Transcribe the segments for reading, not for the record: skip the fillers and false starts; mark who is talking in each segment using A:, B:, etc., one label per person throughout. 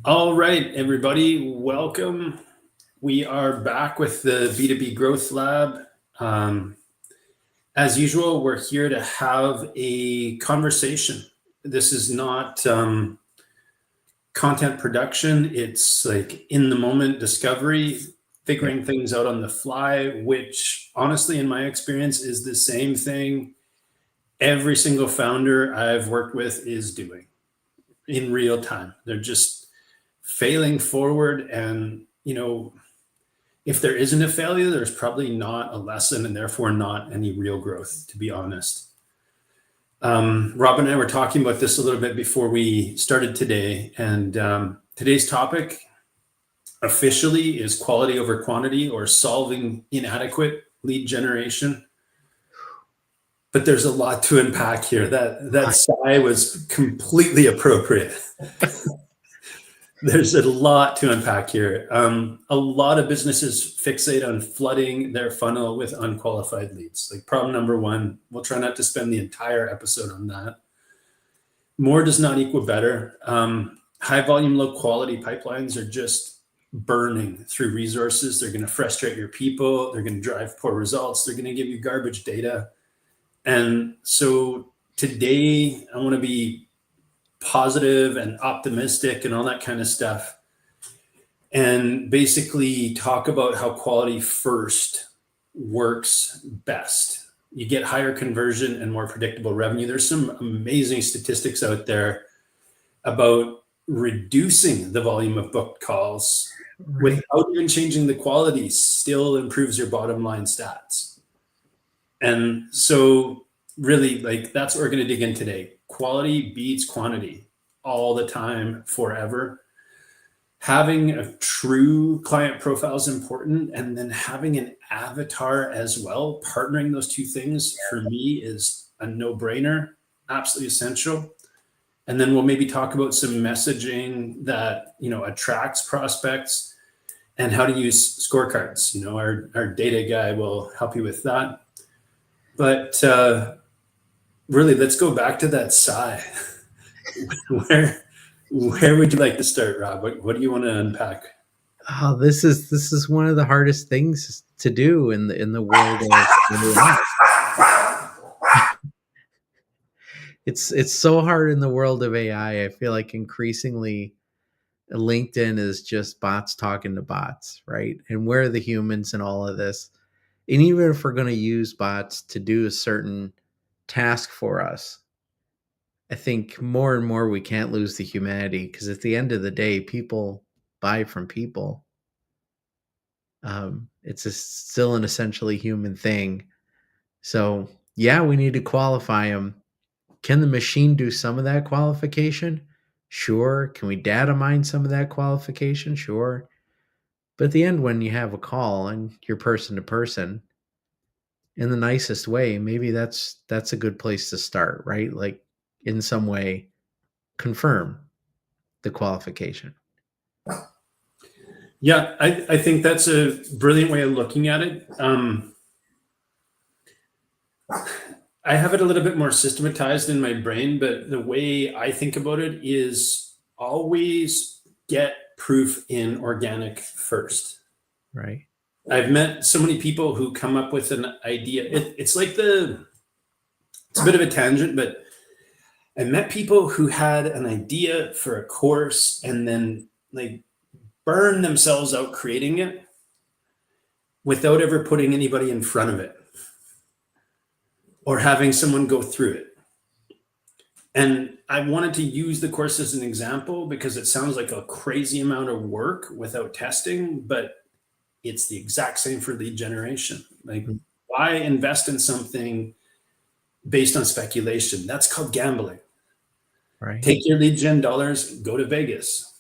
A: All right, everybody, welcome. We are back with the B2B Growth Lab. As usual, we're here to have a conversation. This is not content production. It's like in the moment discovery, figuring things out on the fly, which honestly, in my experience, is the same thing every single founder I've worked with is doing in real time. They're just failing forward, and if there isn't a failure, there's probably not a lesson, and therefore not any real growth, to be honest. Rob and I were talking about this a little bit before we started today, and today's topic officially is quality over quantity, or solving inadequate lead generation. But there's a lot to unpack here. That sigh was completely appropriate. There's a lot to unpack here. A lot of businesses fixate on flooding their funnel with unqualified leads. Like problem number one, we'll try not to spend the entire episode on that. More does not equal better. High volume, low quality pipelines are just burning through resources. They're going to frustrate your people. They're going to drive poor results. They're going to give you garbage data. And so today I want to be positive and optimistic and all that kind of stuff, and basically talk about how quality first works best. You get higher conversion and more predictable revenue. There's some amazing statistics out there about reducing the volume of booked calls without even changing the quality, still improves your bottom line stats. And so really, like, that's what we're going to dig in today. Quality beats quantity all the time, forever. Having a true client profile is important, and then having an avatar as well. Partnering those two things for me is a no-brainer, absolutely essential. And then we'll maybe talk about some messaging that attracts prospects and how to use scorecards. Our data guy will help you with that. But really, let's go back to that sigh. Where would you like to start, Rob? What do you want to unpack?
B: Oh, this is one of the hardest things to do in the world of it's so hard in the world of AI. I feel like increasingly LinkedIn is just bots talking to bots, right? And where are the humans in all of this? And even if we're going to use bots to do a certain task for us, I think more and more we can't lose the humanity, because at the end of the day, people buy from people. It's still an essentially human thing. So yeah, we need to qualify them. Can the machine do some of that qualification? Sure. Can we data mine some of that qualification? Sure. But at the end, when you have a call and you're person to person, in the nicest way, maybe that's a good place to start, right? Like, in some way, confirm the qualification.
A: Yeah, I think that's a brilliant way of looking at it. I have it a little bit more systematized in my brain, but the way I think about it is always get proof in organic first.
B: Right.
A: I've met so many people who come up with an idea. It's like it's a bit of a tangent, but I met people who had an idea for a course and then like burn themselves out creating it without ever putting anybody in front of it or having someone go through it. And I wanted to use the course as an example because it sounds like a crazy amount of work without testing, but it's the exact same for lead generation. Like, why invest in something based on speculation? That's called gambling.
B: Right.
A: Take your lead gen dollars, go to Vegas.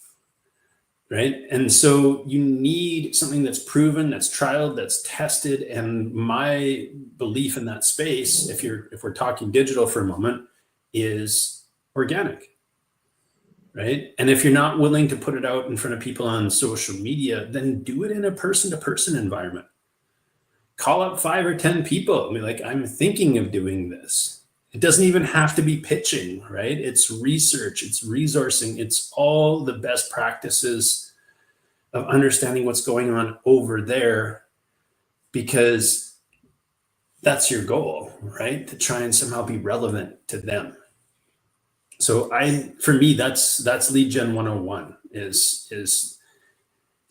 A: Right. And so you need something that's proven, that's trialed, that's tested. And my belief in that space, if we're talking digital for a moment, is organic. Right. And if you're not willing to put it out in front of people on social media, then do it in a person-to-person environment. Call up 5 or 10 people and be like, I'm thinking of doing this. It doesn't even have to be pitching, right? It's research, it's resourcing, it's all the best practices of understanding what's going on over there, because that's your goal, right? To try and somehow be relevant to them. So for me, that's lead gen 101 is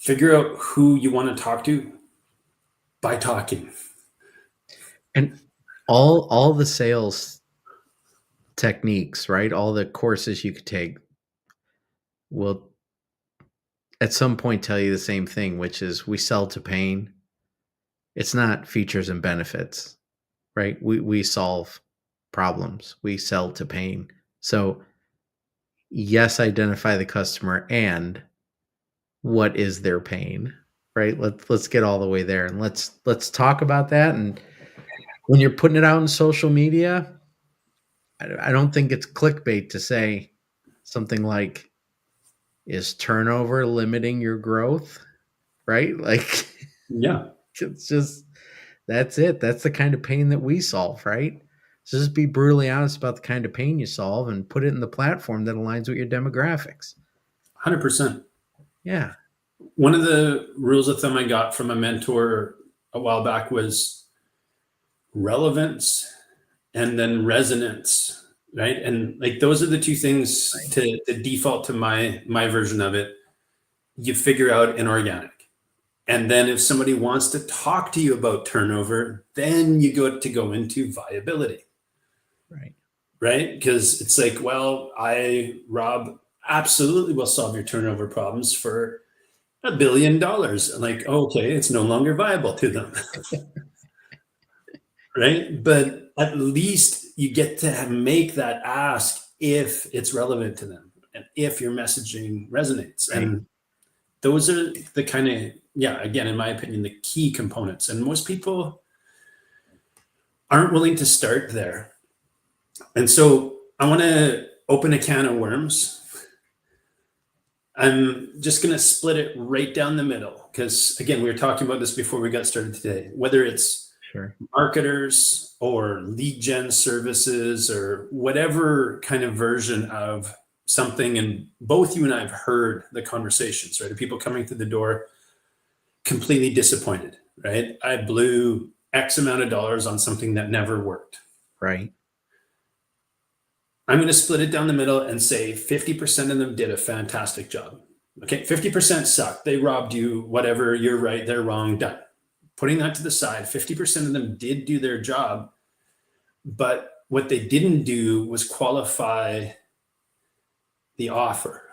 A: figure out who you want to talk to by talking.
B: And all the sales techniques, right? All the courses you could take will at some point tell you the same thing, which is we sell to pain. It's not features and benefits, right? We solve problems. We sell to pain. So yes, identify the customer and what is their pain, right? Let's get all the way there and let's talk about that. And when you're putting it out in social media, I don't think it's clickbait to say something like, is turnover limiting your growth? Right? Like,
A: Yeah,
B: it's just, that's it. That's the kind of pain that we solve, right? So just be brutally honest about the kind of pain you solve and put it in the platform that aligns with your demographics.
A: 100%.
B: Yeah.
A: One of the rules of thumb I got from a mentor a while back was relevance and then resonance, right? And like those are the two things to default to my version of it. You figure out an organic. And then if somebody wants to talk to you about turnover, then you go into viability.
B: Right.
A: Right? Because it's like, well, Rob, absolutely will solve your turnover problems for $1 billion. Like, okay, it's no longer viable to them. Right? But at least you get to make that ask if it's relevant to them and if your messaging resonates.
B: Right.
A: And those are the kind of, yeah, again, in my opinion, the key components. And most people aren't willing to start there. And so I want to open a can of worms. I'm just going to split it right down the middle because, again, we were talking about this before we got started today. Whether it's
B: Sure.
A: marketers or lead gen services or whatever kind of version of something, and both you and I have heard the conversations, right? Of people coming through the door completely disappointed, right? I blew X amount of dollars on something that never worked.
B: Right.
A: I'm going to split it down the middle and say 50% of them did a fantastic job. Okay, 50% sucked. They robbed you, whatever, you're right, they're wrong, done. Putting that to the side, 50% of them did do their job, but what they didn't do was qualify the offer,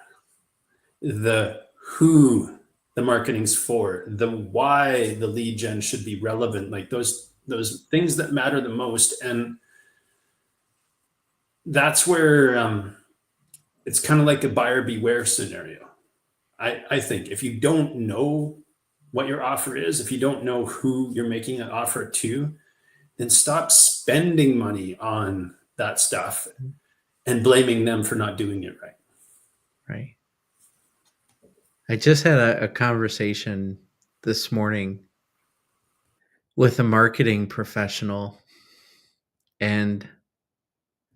A: the who the marketing's for, the why the lead gen should be relevant, like those things that matter the most. And that's where it's kind of like a buyer beware scenario. I think if you don't know what your offer is, if you don't know who you're making an offer to, then stop spending money on that stuff and blaming them for not doing it right.
B: Right. I just had a conversation this morning with a marketing professional, and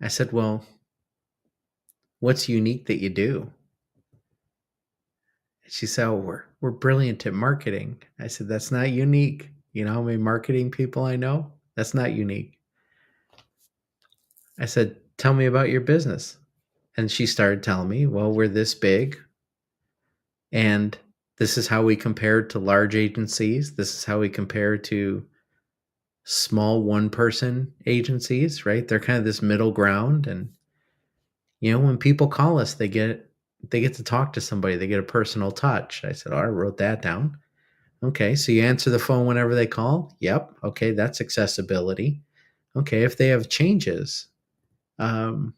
B: I said, well, what's unique that you do? She said, oh, we're brilliant at marketing. I said, that's not unique. You know how many marketing people I know? That's not unique. I said, tell me about your business. And she started telling me, well, we're this big, and this is how we compare to large agencies. This is how we compare to small one-person agencies, right? They're kind of this middle ground. And, you know, when people call us, they get to talk to somebody. They get a personal touch. I said, oh, I wrote that down. Okay, so you answer the phone whenever they call? Yep. Okay, that's accessibility. Okay, if they have changes, do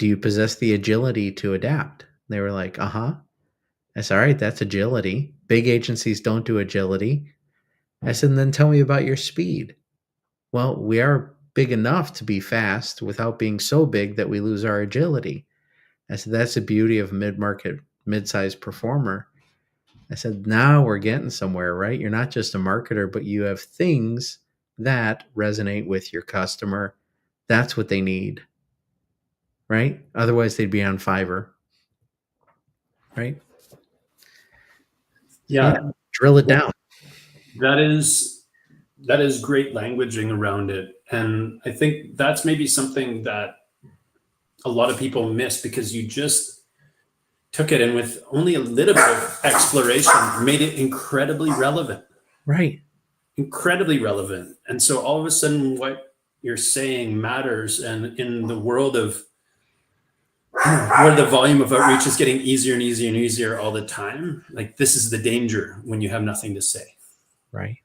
B: you possess the agility to adapt? They were like, uh-huh. I said, all right, that's agility. Big agencies don't do agility. I said, and then tell me about your speed. Well, we are big enough to be fast without being so big that we lose our agility. I said, that's the beauty of mid-market, mid-sized performer. I said, now we're getting somewhere, right? You're not just a marketer, but you have things that resonate with your customer That's what they need, right? Otherwise, they'd be on Fiverr, right? Yeah,
A: Yeah,
B: drill it
A: well,
B: down.
A: that is great languaging around it, and I think that's maybe something that a lot of people miss because you just took it and with only a little bit of exploration made it
B: Right.
A: incredibly relevant. And so all of a sudden what you're saying matters, and in the world of where the volume of outreach is getting easier and easier and easier all the time, like this is the danger when you have nothing to say.
B: Right.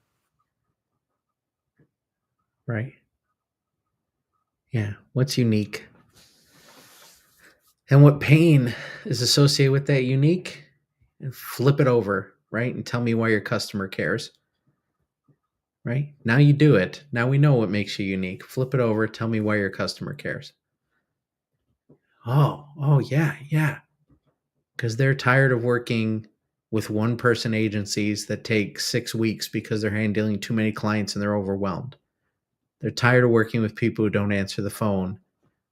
B: Right. Yeah. What's unique? And what pain is associated with that unique? And flip it over, right? And tell me why your customer cares. Right? Now you do it. Now we know what makes you unique. Flip it over. Tell me why your customer cares. Oh, yeah, yeah. Because they're tired of working with one person agencies that take 6 weeks because they're handling too many clients and they're overwhelmed. They're tired of working with people who don't answer the phone,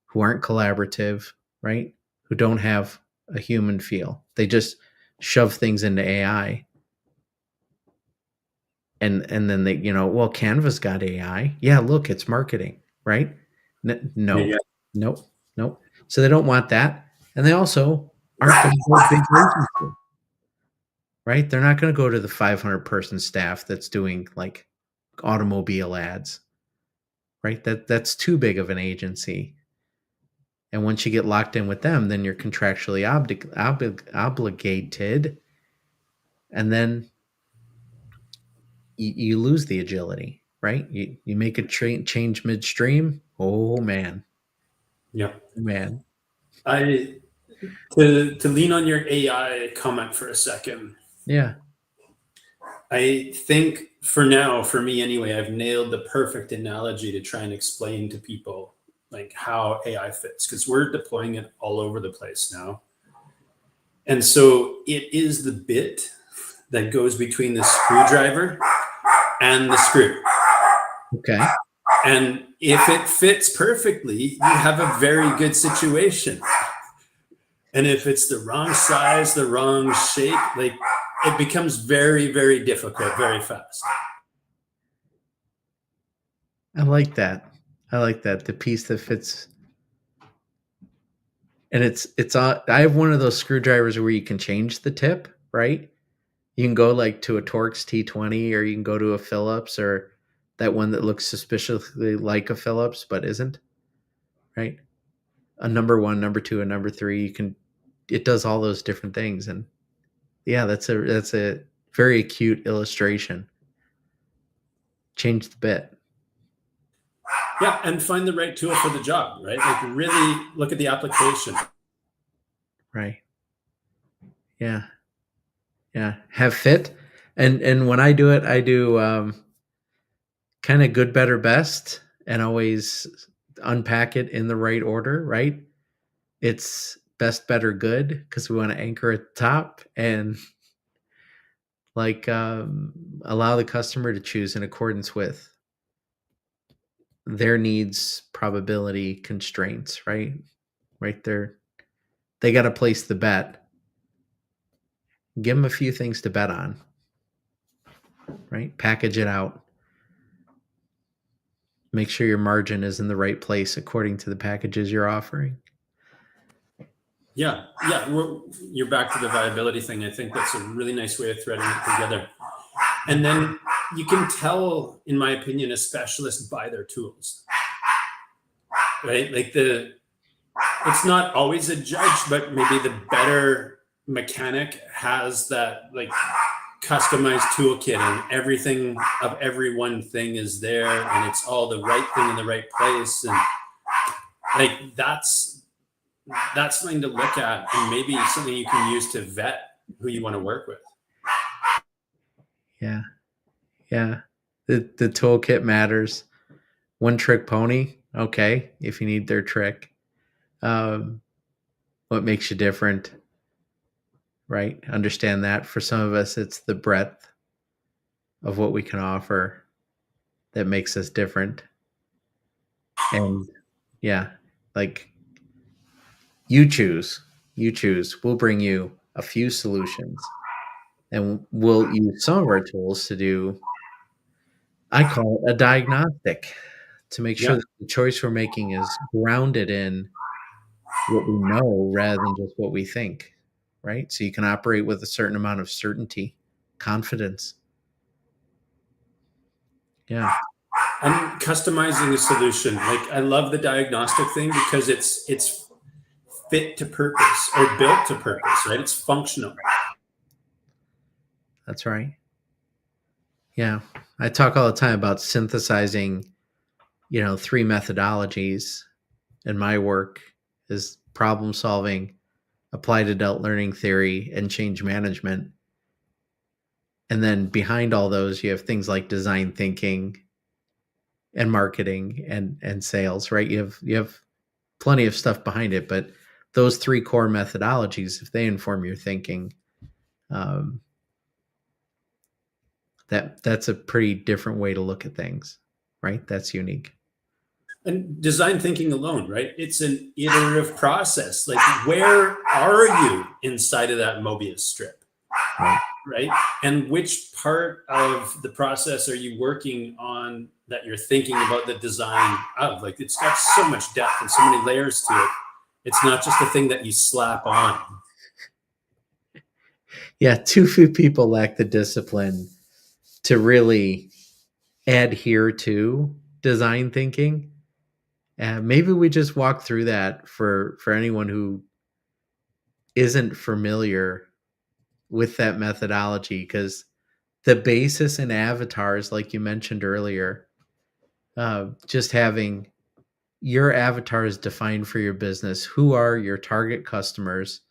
B: who aren't collaborative, right? Who don't have a human feel. They just shove things into AI. And then they, well, Canva's got AI. Yeah, look, it's marketing, right? No,
A: Yeah,
B: nope, nope. So they don't want that. And they also aren't going to go big agency, right? They're not going to go to the 500-person staff that's doing like automobile ads, right? That's too big of an agency. And once you get locked in with them, then you're contractually obligated, and then you lose the agility, right? You make a change midstream. Oh man,
A: yeah.
B: man,
A: I to lean on your AI comment for a second.
B: yeah,
A: I think for now, for me anyway, I've nailed the perfect analogy to try and explain to people like how AI fits, because we're deploying it all over the place now. And so it is the bit that goes between the screwdriver and the screw.
B: okay.
A: And if it fits perfectly, you have a very good situation. And if it's the wrong size, the wrong shape, like it becomes very, very difficult very fast.
B: I like that. I like that. The piece that fits, and it's I have one of those screwdrivers where you can change the tip, right? You can go like to a Torx T20, or you can go to a Phillips, or that one that looks suspiciously like a Phillips but isn't, right? A number one, number two, and number three. It does all those different things, and yeah, that's a very acute illustration. Change the bit,
A: Yeah, and find the right tool for the job, right? Like really look at the application.
B: right? Yeah, yeah. Have fit, and when I do it, I do kind of good, better, best, and always unpack it in the right order, right? It's best, better, good, because we want to anchor at the top and like allow the customer to choose in accordance with their needs, probability, constraints, right? Right there, they got to place the bet. Give them a few things to bet on, right? Package it out. Make sure your margin is in the right place according to the packages you're offering.
A: Yeah, yeah. You're back to the viability thing. I think that's a really nice way of threading it together. And then you can tell, in my opinion, a specialist by their tools, right? Like it's not always a judge, but maybe the better mechanic has that like customized toolkit, and everything of every one thing is there, and it's all the right thing in the right place, and like that's something to look at, and maybe something you can use to vet who you want to work with.
B: Yeah, yeah. The toolkit matters. One trick pony, okay, if you need their trick. Um, what makes you different, right? Understand that. For some of us, it's the breadth of what we can offer that makes us different. And Yeah. Like you choose. You choose. We'll bring you a few solutions and we'll use some of our tools to do, I call it a diagnostic, to make sure
A: Yeah.
B: that the choice we're making is grounded in what we know rather than just what we think, right? So you can operate with a certain amount of certainty, confidence. Yeah,
A: And customizing a solution. Like I love the diagnostic thing because it's fit to purpose or built to purpose, right? It's functional.
B: that's right. Yeah. I talk all the time about synthesizing, 3 methodologies in my work is problem solving, applied adult learning theory, and change management. And then behind all those, you have things like design thinking and marketing and sales, right? You have plenty of stuff behind it, but those 3 core methodologies, if they inform your thinking, um, that's a pretty different way to look at things, right? That's unique.
A: And design thinking alone, right? It's an iterative process. Like, where are you inside of that Mobius strip,
B: Right.
A: right? And which part of the process are you working on that you're thinking about the design of? Like, it's got so much depth and so many layers to it. It's not just a thing that you slap on.
B: Yeah, too few people lack the discipline to really adhere to design thinking. And maybe we just walk through that for anyone who isn't familiar with that methodology, because the basis in avatars, like you mentioned earlier, just having your avatars defined for your business. Who are your target customers?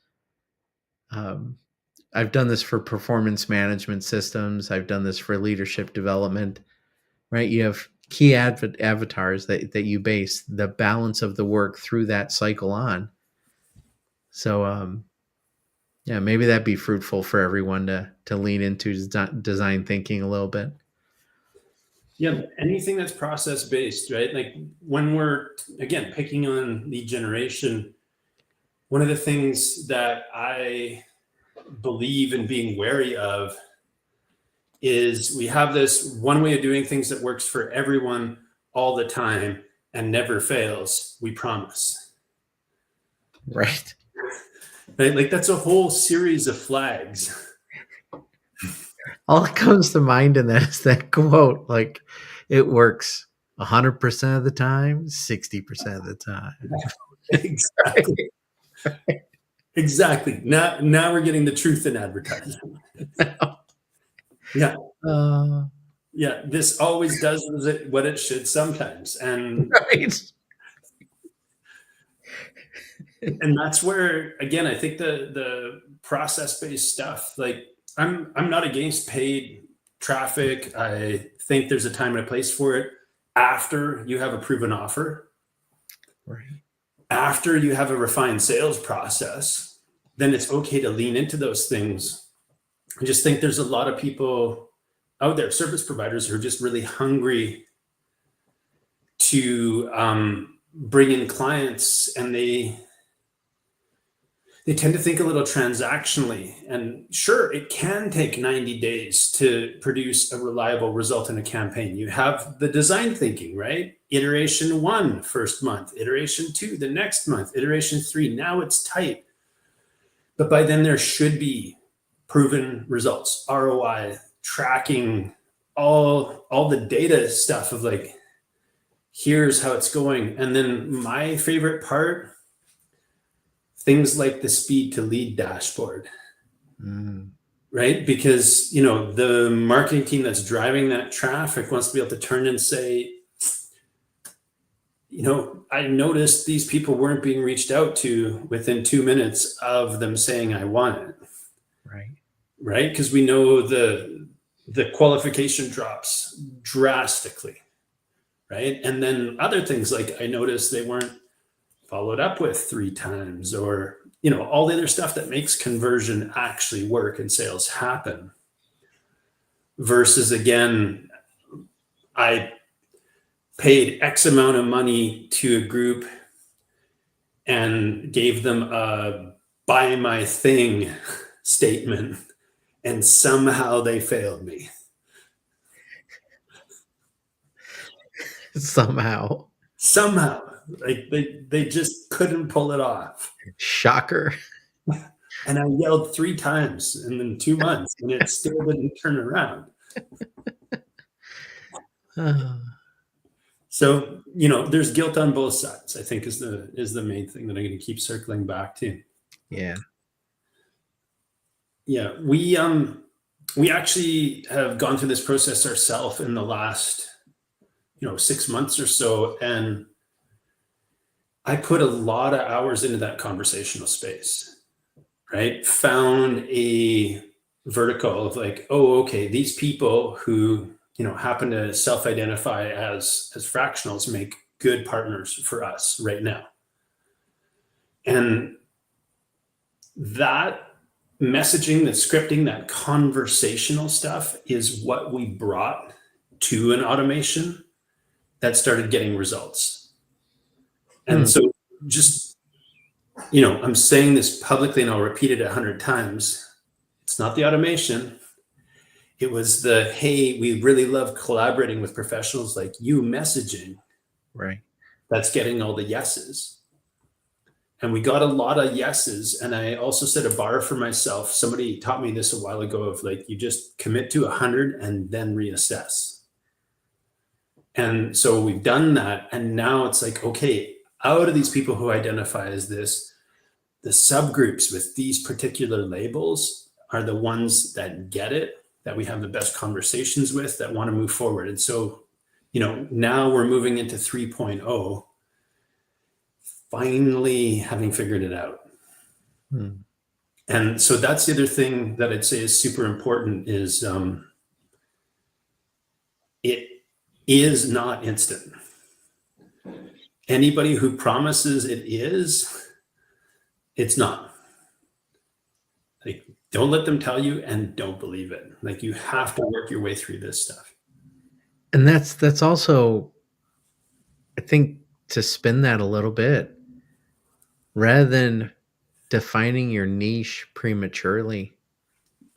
B: Um, I've done this for performance management systems. I've done this for leadership development, right? You have key avatars that you base the balance of the work through that cycle on. So, yeah, maybe that'd be fruitful for everyone to lean into design thinking a little bit.
A: Yeah, anything that's process based, right? Like when we're, again, picking on lead generation, one of the things that I believe in being wary of is we have this one way of doing things that works for everyone all the time and never fails, we promise.
B: Right.
A: Right? Like that's a whole series of flags.
B: All that comes to mind in that is that quote, like it works 100% of the time, 60% of the time.
A: Exactly. Exactly. Now we're getting the truth in advertising. Yeah.
B: Uh,
A: Yeah. This always does what it should sometimes.
B: right.
A: And that's where, again, I think the process-based stuff, like I'm not against paid traffic. I think there's a time and a place for it after you have a proven offer,
B: Right.
A: after you have a refined sales process, then it's okay to lean into those things. I just think there's a lot of people out there, service providers, who are just really hungry to bring in clients, and they tend to think a little transactionally. And sure, it can take 90 days to produce a reliable result in a campaign. You have the design thinking, right? Iteration 1, first month, iteration 2, the next month, iteration 3, now it's tight. But by then there should be proven results, ROI, tracking, all the data stuff of like, here's how it's going. And then my favorite part, things like the speed to lead dashboard, right? Because the marketing team that's driving that traffic wants to be able to turn and say, I noticed these people weren't being reached out to within 2 minutes of them saying I want it. Right? Because we know the qualification drops drastically, right? And then other things like I noticed they weren't followed up with 3 times, or all the other stuff that makes conversion actually work and sales happen. Versus, again, I paid X amount of money to a group and gave them a buy my thing statement, and somehow they failed me.
B: Somehow.
A: Somehow, like they just couldn't pull it off.
B: Shocker.
A: And I yelled 3 times in 2 months, and it still didn't turn around. So, there's guilt on both sides, I think is the main thing that I'm going to keep circling back to.
B: Yeah.
A: Yeah, we actually have gone through this process ourselves in the last 6 months or so, and I put a lot of hours into that conversational space, right? Found a vertical of like, oh, okay, these people who happen to self-identify as fractionals make good partners for us right now. And that messaging, that scripting, that conversational stuff is what we brought to an automation that started getting results. And so just, I'm saying this publicly and I'll repeat it 100 times. It's not the automation. It was the, hey, we really love collaborating with professionals like you messaging.
B: Right.
A: That's getting all the yeses. And we got a lot of yeses. And I also set a bar for myself. Somebody taught me this a while ago of like, you just commit to 100 and then reassess. And so we've done that. And now it's like, okay, out of these people who identify as this, the subgroups with these particular labels are the ones that get it, that we have the best conversations with, that want to move forward. And so, now we're moving into 3.0, finally having figured it out. And so that's the other thing that I'd say is super important is it is not instant. Anybody who promises it is, it's not. Like, don't let them tell you, and don't believe it. Like, you have to work your way through this stuff.
B: And that's also, I think, to spin that a little bit, rather than defining your niche prematurely.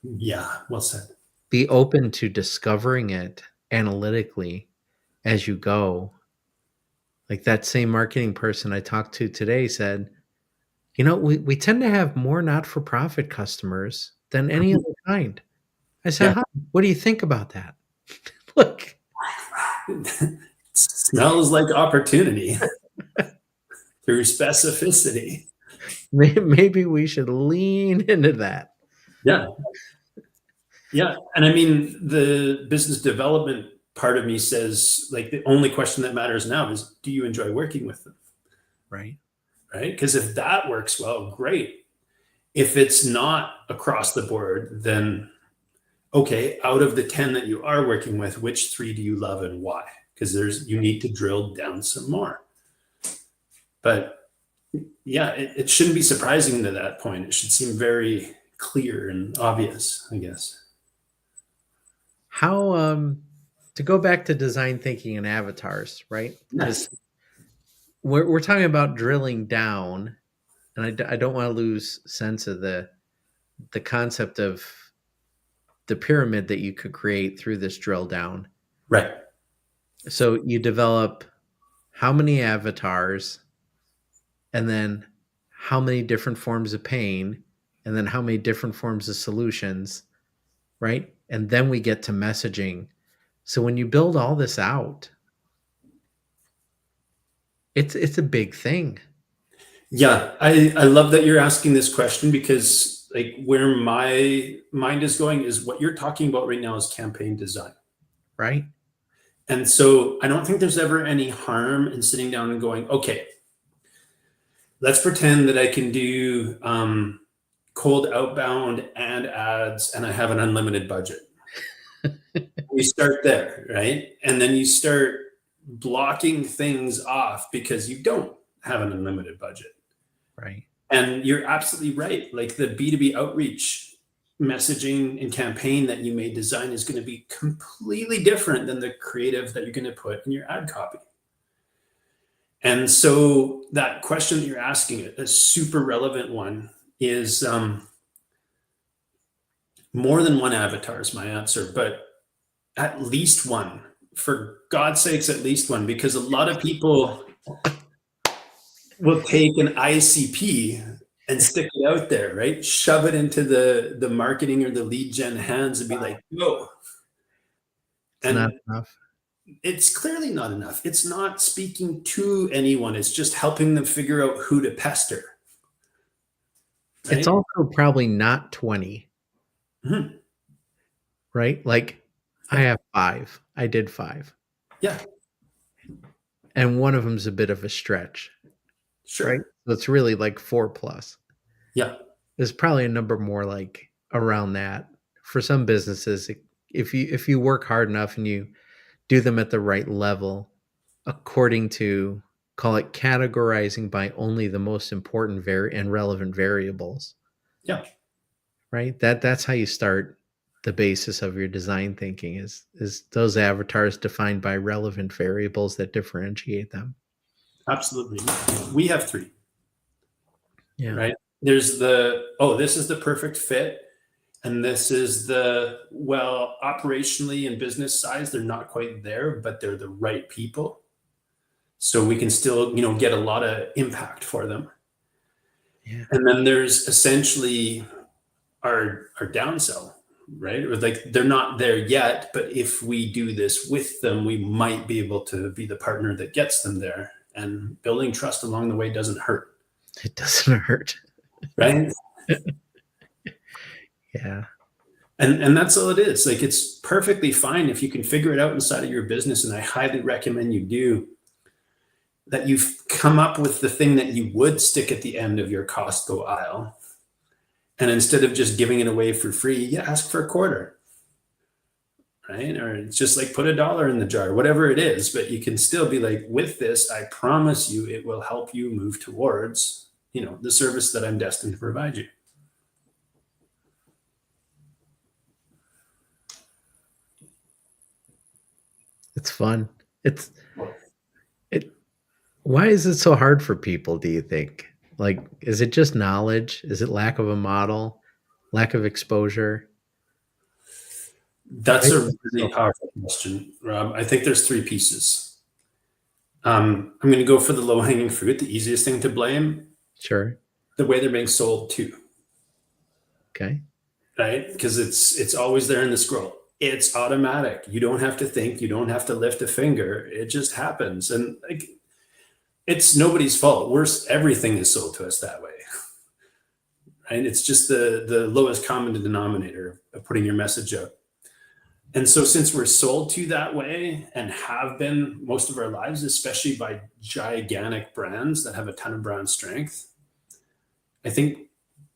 A: Yeah, well said.
B: Be open to discovering it analytically as you go. Like that same marketing person I talked to today said, we tend to have more not-for-profit customers than any other kind. I said,
A: Yeah.
B: what do you think about that? Look.
A: Smells like opportunity through specificity.
B: Maybe we should lean into that.
A: Yeah. Yeah. And I mean, the business development part of me says, like, the only question that matters now is, do you enjoy working with them?
B: Right.
A: Right. Because if that works well, great. If it's not across the board, then okay, out of the 10 that you are working with, which 3 do you love and why? Because you need to drill down some more. But yeah, it shouldn't be surprising to that point. It should seem very clear and obvious, I guess.
B: How to go back to design thinking and avatars, right?
A: Yes.
B: We're talking about drilling down, and I don't want to lose sense of the concept of the pyramid that you could create through this drill down.
A: Right.
B: So you develop how many avatars, and then how many different forms of pain, and then how many different forms of solutions, right? And then we get to messaging. So when you build all this out, it's a big thing.
A: Yeah, I love that you're asking this question, because like where my mind is going is what you're talking about right now is campaign design.
B: Right.
A: And so I don't think there's ever any harm in sitting down and going, okay, let's pretend that I can do cold outbound and ads, and I have an unlimited budget. You start there, right? And then you start blocking things off because you don't have an unlimited budget.
B: Right.
A: And you're absolutely right. Like the B2B outreach messaging and campaign that you may design is going to be completely different than the creative that you're going to put in your ad copy. And so that question that you're asking, a super relevant one, is more than one avatar is my answer, but at least one. For God's sakes, at least one, because a lot of people will take an ICP and stick it out there, right? Shove it into the marketing or the lead gen hands and be like, "Go."
B: It's not
A: And
B: enough.
A: it's clearly not enough. It's not speaking to anyone. It's just helping them figure out who to pester,
B: It's
A: right?
B: also probably not 20,
A: Mhm.
B: right? Like I
A: Yeah.
B: have 5. I did 5.
A: Yeah,
B: And one of them's a bit of a stretch, right?
A: sure.
B: So it's really like 4 plus.
A: Yeah,
B: There's probably a number more like around that. For some businesses, if you work hard enough and you do them at the right level, according to call it categorizing by only the most important and relevant variables,
A: yeah,
B: right? That's how you start the basis of your design thinking is those avatars defined by relevant variables that differentiate them.
A: absolutely. We have three,
B: Yeah.
A: right? There's this is the perfect fit. And this is operationally and business size, they're not quite there, but they're the right people. So we can still, get a lot of impact for them.
B: Yeah.
A: And then there's essentially our downsell, right? It was like they're not there yet, but if we do this with them, we might be able to be the partner that gets them there. And building trust along the way doesn't hurt,
B: It doesn't hurt.
A: right?
B: Yeah.
A: And that's all it is. Like it's perfectly fine if you can figure it out inside of your business, and I highly recommend you do, that you've come up with the thing that you would stick at the end of your Costco aisle. And instead of just giving it away for free, you ask for a quarter, right? Or it's just like put $1 in the jar, whatever it is. But you can still be like, with this, I promise you it will help you move towards, the service that I'm destined to provide you.
B: It's fun. It Why is it so hard for people, do you think? Like, is it just knowledge? Is it lack of a model? Lack of exposure? Why
A: That's
B: is
A: a
B: it
A: really
B: so hard?
A: powerful question, Rob. I think there's three pieces. I'm going to go for the low hanging fruit, the easiest thing to blame,
B: Sure.
A: the way they're being sold to,
B: Okay.
A: right? Because it's always there in the scroll. It's automatic. You don't have to think. You don't have to lift a finger. It just happens, and like it's nobody's fault. Worse, everything is sold to us that way, right? It's just the lowest common denominator of putting your message out. And so, since we're sold to that way and have been most of our lives, especially by gigantic brands that have a ton of brand strength, I think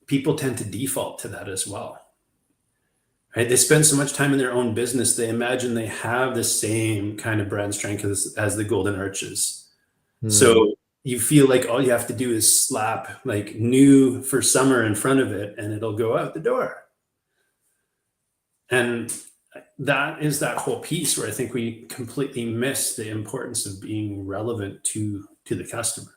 A: people tend to default to that as well. Right? They spend so much time in their own business, they imagine they have the same kind of brand strength as the Golden Arches.
B: Hmm.
A: So you feel like all you have to do is slap like new for summer in front of it and it'll go out the door. And that is that whole piece where I think we completely miss the importance of being relevant to the customer,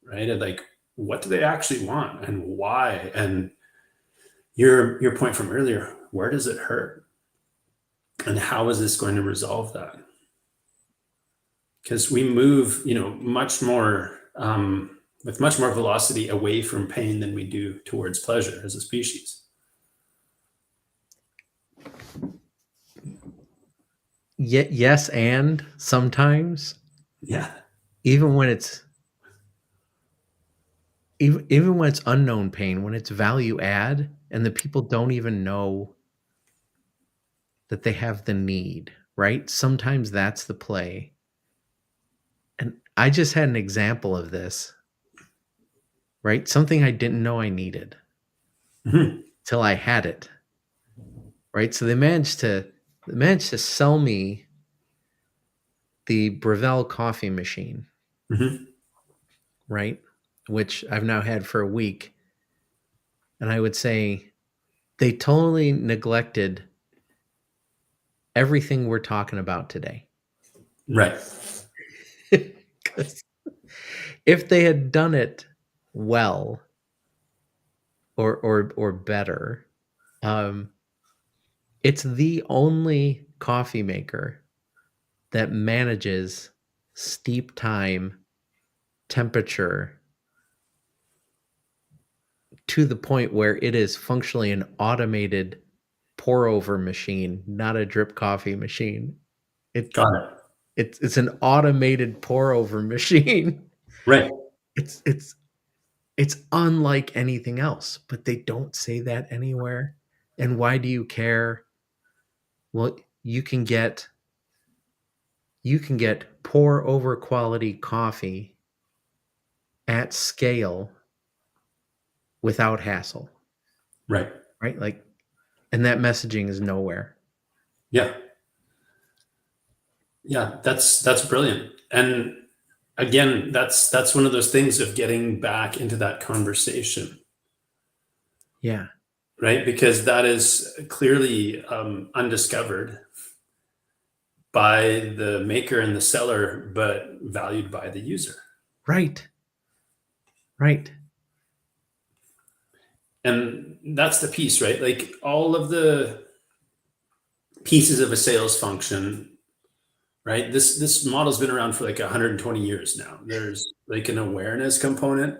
A: right? And like, what do they actually want and why? And your point from earlier, where does it hurt? And how is this going to resolve that? Because we move, much more with much more velocity away from pain than we do towards pleasure as a species.
B: Yes, and sometimes
A: Yeah.
B: even when it's even when it's unknown pain, when it's value add and the people don't even know that they have the need, right? Sometimes that's the play. And I just had an example of this, right? Something I didn't know I needed
A: Mhm.
B: till I had it, right? So they managed to sell me the Breville coffee machine,
A: Mhm.
B: right? Which I've now had for a week. And I would say they totally neglected everything we're talking about today.
A: Right.
B: If they had done it well or better, um, it's the only coffee maker that manages steep time, temperature to the point where it is functionally an automated pour over machine, not a drip coffee machine. It
A: Got it.
B: it's an automated pour over machine.
A: Right.
B: It's it's unlike anything else, but they don't say that anywhere. And why do you care? Well, you can get pour over quality coffee at scale without hassle,
A: Right.
B: right? Like, and that messaging is nowhere.
A: Yeah. Yeah. That's brilliant. And again, that's one of those things of getting back into that conversation,
B: Yeah,
A: right? Because that is clearly undiscovered by the maker and the seller, but valued by the user.
B: right, right,
A: And that's the piece, right? Like all of the pieces of a sales function, right? This model's been around for like 120 years now. There's like an awareness component,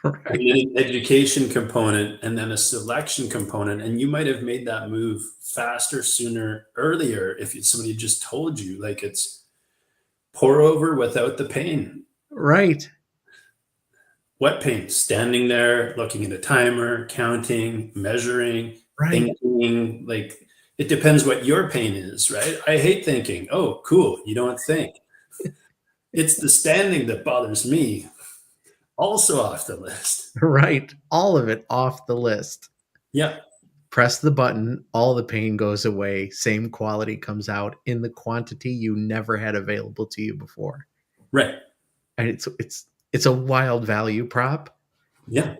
A: and
B: right,
A: then an education component, and then a selection component. And you might have made that move faster, sooner, earlier if somebody just told you, like it's pour over without the pain.
B: right,
A: What pain? Standing there, looking at a timer, counting, measuring,
B: right,
A: thinking. Like it depends what your pain is, right? I hate thinking. Oh, cool. You don't think. It's the standing that bothers me. Also off the list.
B: right. All of it off the list.
A: Yeah.
B: Press the button, all the pain goes away, same quality comes out in the quantity you never had available to you before.
A: Right.
B: And it's a wild value prop.
A: Yeah.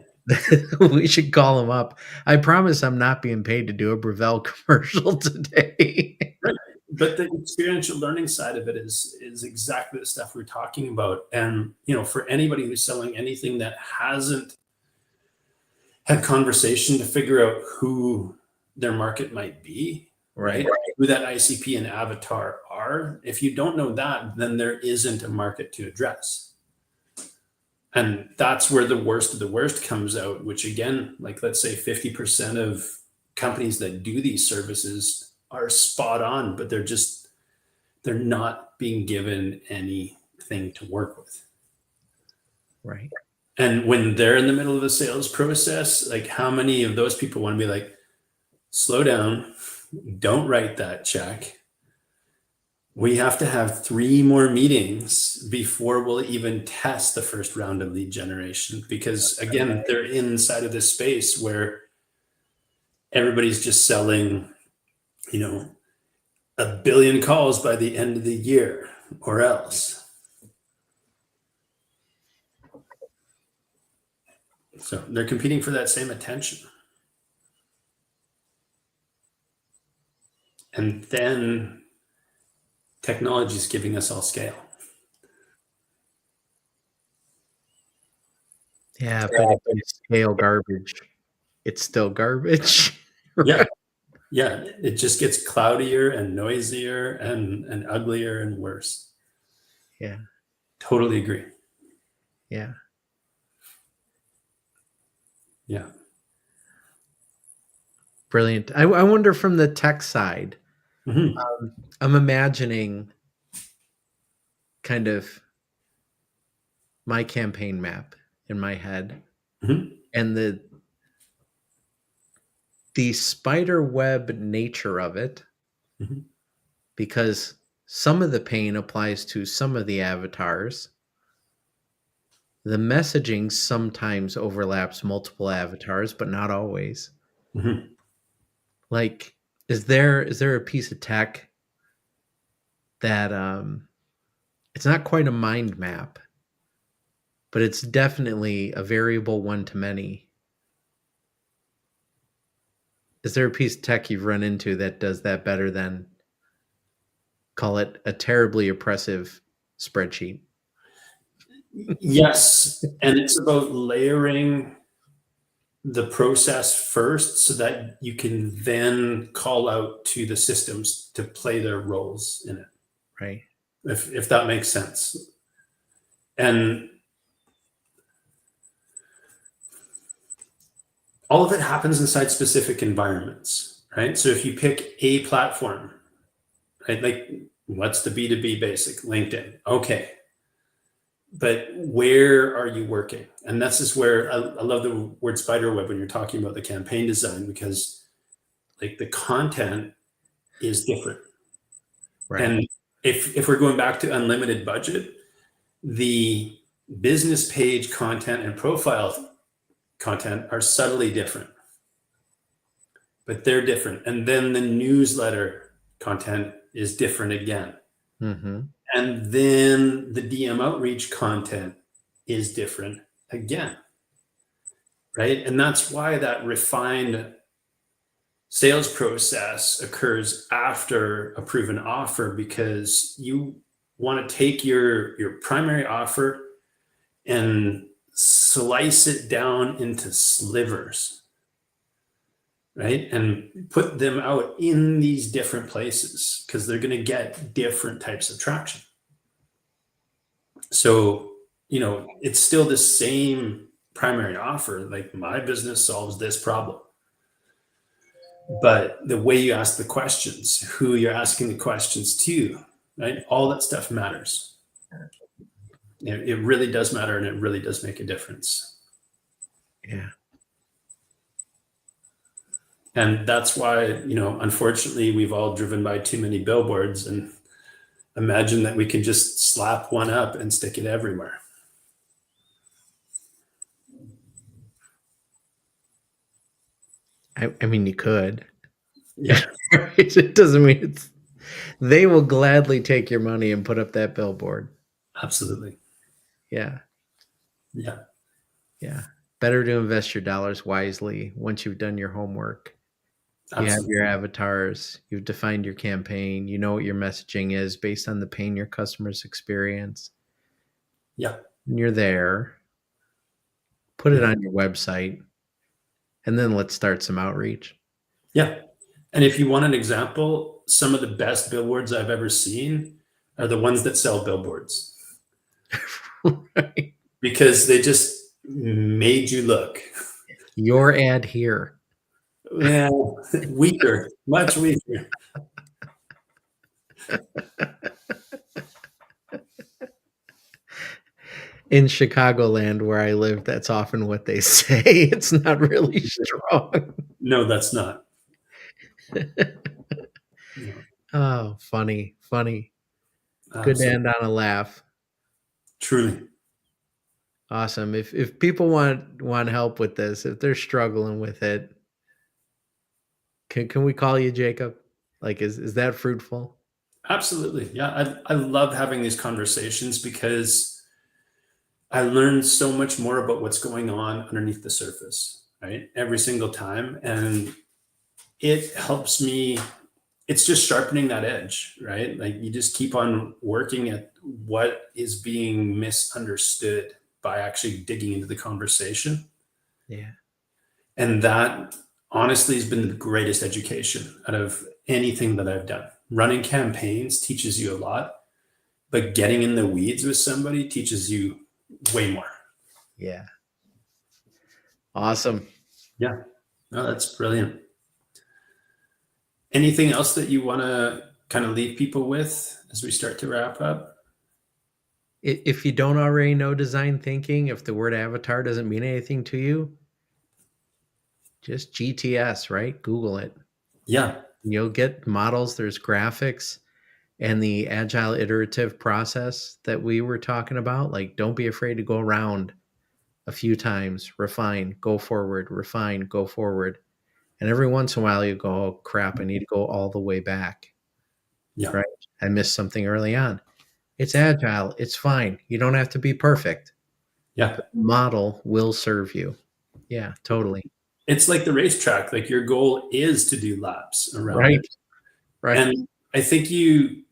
B: We should call him up. I promise I'm not being paid to do a Breville commercial today.
A: Right. But the experiential learning side of it is exactly the stuff we're talking about. And for anybody who's selling anything that hasn't had conversation to figure out who their market might be, right?
B: Right.
A: Who that ICP and avatar are. If you don't know that, then there isn't a market to address. And that's where the worst of the worst comes out, which again, like let's say 50% of companies that do these services are spot on, but they're not being given anything to work with.
B: Right.
A: And when they're in the middle of a sales process, like how many of those people want to be like, slow down, don't write that check. We have to have 3 more meetings before we'll even test the first round of lead generation. Because again, they're inside of this space where everybody's just selling, 1 billion calls by the end of the year or else. So they're competing for that same attention. And then technology is giving us all scale.
B: Yeah, but if you scale garbage, it's still garbage.
A: Yeah. Yeah. It just gets cloudier and noisier and uglier and worse.
B: Yeah.
A: Totally agree.
B: Yeah.
A: Yeah.
B: Brilliant. I wonder from the tech side,
A: Mm-hmm.
B: I'm imagining kind of my campaign map in my head,
A: Mm-hmm.
B: and the spider web nature of it,
A: Mm-hmm.
B: because some of the pain applies to some of the avatars. The messaging sometimes overlaps multiple avatars, but not always.
A: Mm-hmm.
B: Like, is there a piece of tech that it's not quite a mind map, but it's definitely a variable one to many? Is there a piece of tech you've run into that does that better than, call it, a terribly oppressive spreadsheet?
A: Yes, and it's about layering the process first so that you can then call out to the systems to play their roles in it,
B: Right.
A: if that makes sense. And all of it happens inside specific environments, right? So if you pick a platform, right, like what's the B2B basic? LinkedIn. Okay. But where are you working? And this is where I love the word spiderweb when you're talking about the campaign design, because like the content is different.
B: Right.
A: And if we're going back to unlimited budget, the business page content and profile content are subtly different, but they're different. And then the newsletter content is different again.
B: Mm-hmm.
A: And then the DM outreach content is different again, right? And that's why that refined sales process occurs after a proven offer, because you want to take your primary offer and slice it down into slivers, right? And put them out in these different places because they're going to get different types of traction. So, it's still the same primary offer. Like my business solves this problem. But the way you ask the questions, who you're asking the questions to, right? All that stuff matters. It really does matter, and it really does make a difference.
B: Yeah.
A: And that's why, unfortunately, we've all driven by too many billboards and imagine that we can just slap one up and stick it everywhere.
B: I mean, you could.
A: Yeah,
B: It doesn't mean they will gladly take your money and put up that billboard.
A: absolutely.
B: Yeah.
A: Yeah,
B: Yeah. Better to invest your dollars wisely once you've done your homework. You have
A: absolutely.
B: your avatars, you've defined your campaign, you know what your messaging is based on the pain your customers experience.
A: Yeah,
B: And you're there. Put it
A: yeah,
B: on your website, and then let's start some outreach.
A: yeah. And if you want an example, some of the best billboards I've ever seen are the ones that sell billboards,
B: Right.
A: because they just made you look.
B: Your ad here.
A: Well, weaker, much weaker.
B: In Chicagoland, where I live, that's often what they say. It's not really strong.
A: No, that's not. No,
B: Oh, funny, funny. Good to
A: absolutely.
B: end on a laugh.
A: Truly.
B: Awesome. If people want help with this, if they're struggling with it, can we call you Jacob? Like, is that fruitful?
A: Absolutely. Yeah. I love having these conversations because I learn so much more about what's going on underneath the surface, right? Every single time. And it helps me. It's just sharpening that edge, right? Like you just keep on working at what is being misunderstood by actually digging into the conversation.
B: Yeah.
A: And that honestly has been the greatest education out of anything that I've done. Running campaigns teaches you a lot, but getting in the weeds with somebody teaches you way more.
B: Yeah. Awesome.
A: Yeah. No, that's brilliant. Anything else that you want to kind of leave people with as we start to wrap up?
B: If you don't already know design thinking, if the word avatar doesn't mean anything to you, just GTS, right? Google it.
A: Yeah.
B: You'll get models, there's graphics, and the agile iterative process that we were talking about. Like, don't be afraid to go around a few times, refine, go forward, refine, go forward. And every once in a while, you go, oh, crap, I need to go all the way back,
A: Yeah.
B: right? I missed something early on. It's agile. It's fine. You don't have to be perfect.
A: Yeah.
B: The model will serve you. Yeah, totally.
A: It's like the racetrack. Like your goal is to do laps around
B: Right.
A: it.
B: Right.
A: And I think you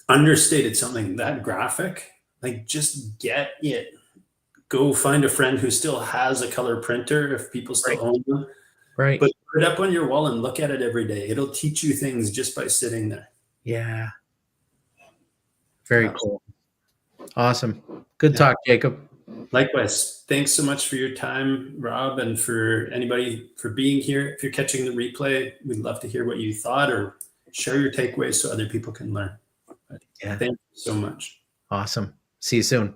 A: understated something, that graphic. like just get it. Go find a friend who still has a color printer if people
B: Right.
A: still own them.
B: Right.
A: But put it up on your wall and look at it every day. It'll teach you things just by sitting there.
B: Yeah. Very
A: Yeah.
B: cool. Awesome. Good
A: Yeah.
B: talk, Jacob.
A: Likewise. Thanks so much for your time, Rob, and for anybody for being here. If you're catching the replay, we'd love to hear what you thought or share your takeaways so other people can learn. But
B: Yeah.
A: thank you so much.
B: Awesome. See you soon.